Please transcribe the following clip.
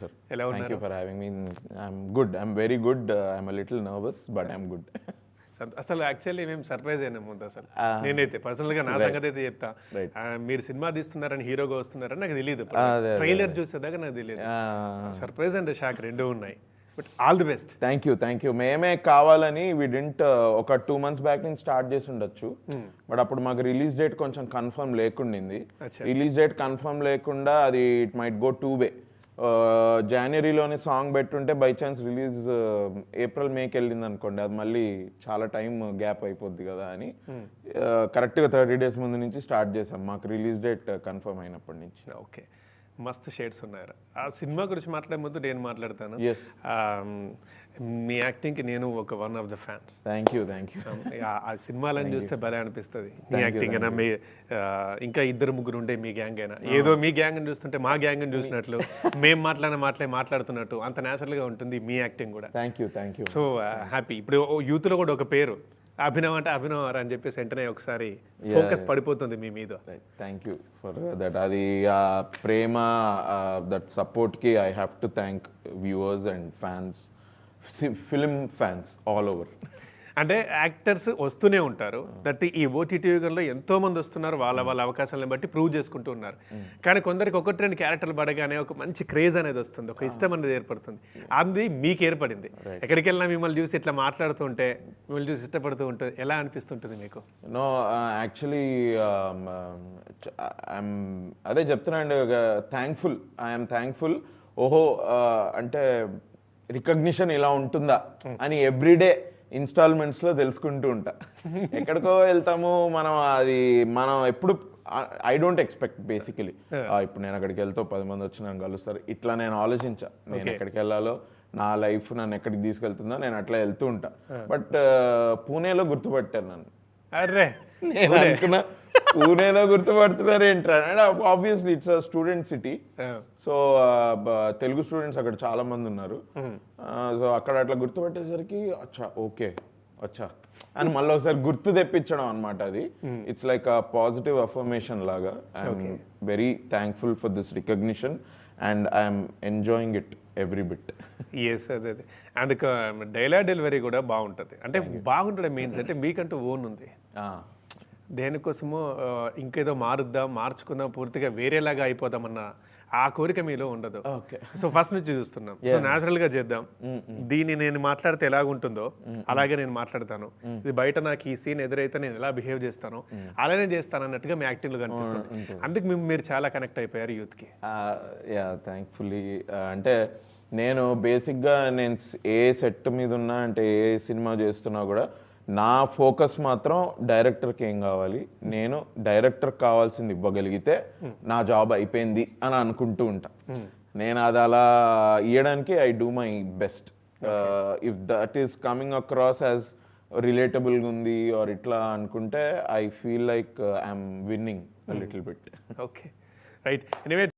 Sir. ఎలా Thank ఉన్నారు? you for having me. I'm good. I'm very good. I'm a little nervous, but I'm good. అసలు actually మేము surprise అయినా ముందు అసలు Ah, నేనైతే పర్సనల్గా నా right. సంగతి అయితే చెప్తా. Right. మీరు సినిమా తీస్తున్నారని హీరోగా వస్తున్నారని నాకు తెలియదు. అదే. ట్రైలర్ చూసేదాకా నాకు తెలియదు. Ah, సర్ప్రైజ్ అండ్ షాక్ రెండూ ఉన్నాయి. But all the best. Thank you మేమే కావాలని వి డింట్ ఒక 2 months బ్యాక్ నుంచి స్టార్ట్ చేసి ఉండొచ్చు, బట్ అప్పుడు మాకు రిలీజ్ డేట్ కొంచెం కన్ఫర్మ్ లేకుండింది. అచ్చా. రిలీజ్ డేట్ కన్ఫర్మ్ లేకుండా అది ఇట్ మైట్ గో 2 way. జనవరిలోని సాంగ్ పెట్టుంటే బై ఛాన్స్ రిలీజ్ ఏప్రిల్ మేకి వెళ్ళింది అనుకోండి, అది మళ్ళీ చాలా టైం గ్యాప్ అయిపోద్ది కదా అని కరెక్ట్గా 30 days ముందు నుంచి స్టార్ట్ చేసాం, మాకు రిలీజ్ డేట్ కన్ఫర్మ్ అయినప్పటి నుంచి. ఓకే, మస్తు షేడ్స్ ఉన్నారు. ఆ సినిమా గురించి మాట్లాడే ముందు నేను మాట్లాడతాను. Yes. మీ యాక్టింగ్కి నేను ఒక one of the fans. Thank you. ఆ సినిమాలను చూస్తే భలే అనిపిస్తుంది. మీ యాక్టింగ్ అయినా మీ ఇంకా ఇద్దరు ముగ్గురు ఉండే మీ గ్యాంగ్ అయినా ఏదో మీ గ్యాంగ్ చూస్తుంటే మా గ్యాంగ్ చూసినట్లు మేము మాట్లాడుతున్నట్టు అంత న్యాచురల్గా ఉంటుంది మీ యాక్టింగ్ కూడా. Thank you. So happy. ఇప్పుడు యూత్లో కూడా ఒక పేరు అభినవ్ అంటే అభినవ్ అని చెప్పేసి వెంటనే ఒకసారి ఫోకస్ పడిపోతుంది మీ మీద. Thank you for that. అది ప్రేమ, దట్ సపోర్ట్కి I have to thank viewers and fans, film fans all over. అంటే యాక్టర్స్ వస్తూనే ఉంటారు, దట్ ఈ ఓటీటీ యుగంలో ఎంతో మంది వస్తున్నారు, వాళ్ళ అవకాశాలను బట్టి ప్రూవ్ చేసుకుంటూ ఉన్నారు. కానీ కొందరికి 1-2 క్యారెక్టర్లు పడగానే ఒక మంచి క్రేజ్ అనేది వస్తుంది, ఒక ఇష్టం అనేది ఏర్పడుతుంది. అది మీకు ఏర్పడింది. ఎక్కడికి వెళ్ళినా మిమ్మల్ని చూసి ఇట్లా మాట్లాడుతుంటే, మిమ్మల్ని చూసి ఇష్టపడుతూ ఉంటే ఎలా అనిపిస్తుంటుంది మీకు? నో, యాక్చువల్లీ అదే చెప్తున్నా అండి, ఐఎమ్ థ్యాంక్ఫుల్. ఓహో, అంటే రికగ్నిషన్ ఇలా ఉంటుందా అని ఎవ్రీడే ఇన్స్టాల్మెంట్స్లో తెలుసుకుంటూ ఉంటా. ఎక్కడికో వెళ్తాము మనం ఎప్పుడు ఐ డోంట్ ఎక్స్పెక్ట్ బేసికలీ. ఇప్పుడు నేను అక్కడికి వెళ్తే 10 మంది వచ్చి నన్ను కలుస్తారు, ఇట్లా నేను ఆలోచించా. నేను ఎక్కడికి వెళ్ళాలో, నా లైఫ్ నన్ను ఎక్కడికి తీసుకెళ్తుందో నేను అట్లా వెళ్తూ ఉంటా. బట్ పూణేలో గుర్తుపట్టాను నన్ను. అరే, నేను అనుకున్నా పూణేలో గుర్తుపడుతున్నారు ఏంట్రా. Obviously it's student city, so Telugu students అక్కడ చాలా మంది ఉన్నారు. సో అక్కడ అట్లా గుర్తుపట్టేసరికి అచ్చా ఓకే అచ్చా అని మళ్ళీ ఒకసారి గుర్తు తెప్పించడం అనమాట. అది it's like a positive affirmation లాగా. I'm very thankful for this recognition and I'm enjoying it every bit. Yes, అదే. అండ్ డైలాగ్ డెలివరీ కూడా బాగుంటుంది. అంటే బాగుంటుంది మీన్స్ అంటే మీకంటూ ఓన్ ఉంది. దేనికోసమో ఇంకేదో మార్చుకుందాం, పూర్తిగా వేరేలాగా అయిపోదామన్న ఆ కోరిక మీలో ఉండదు. సో ఫస్ట్ నుంచి చూస్తున్నాం, సో న్యాచురల్గా చేద్దాం, దీన్ని నేను మాట్లాడితే ఎలాగుంటుందో అలాగే నేను మాట్లాడతాను, ఇది బయట నాకు ఈ సీన్ ఎదురైతే నేను ఎలా బిహేవ్ చేస్తానో అలానే చేస్తాను అన్నట్టుగా మీ యాక్టింగ్లో కనిపిస్తుంది. అందుకు మీరు చాలా కనెక్ట్ అయిపోయారు యూత్కి. థ్యాంక్ఫుల్లీ. అంటే నేను బేసిక్గా ఏ సెట్ మీద ఉన్నా, అంటే ఏ సినిమా చేస్తున్నా కూడా నా ఫోకస్ మాత్రం డైరెక్టర్కి ఏం కావాలి, నేను డైరెక్టర్ కావాల్సింది ఇవ్వగలిగితే నా జాబ్ అయిపోయింది అని అనుకుంటూ ఉంటా. నేను అది అలా ఇవ్వడానికి I do my best. If that is coming across as రిలేటబుల్గా ఉంది ఆర్ ఇట్లా అనుకుంటే I feel like I'm winning a little bit. Okay, right. Anyway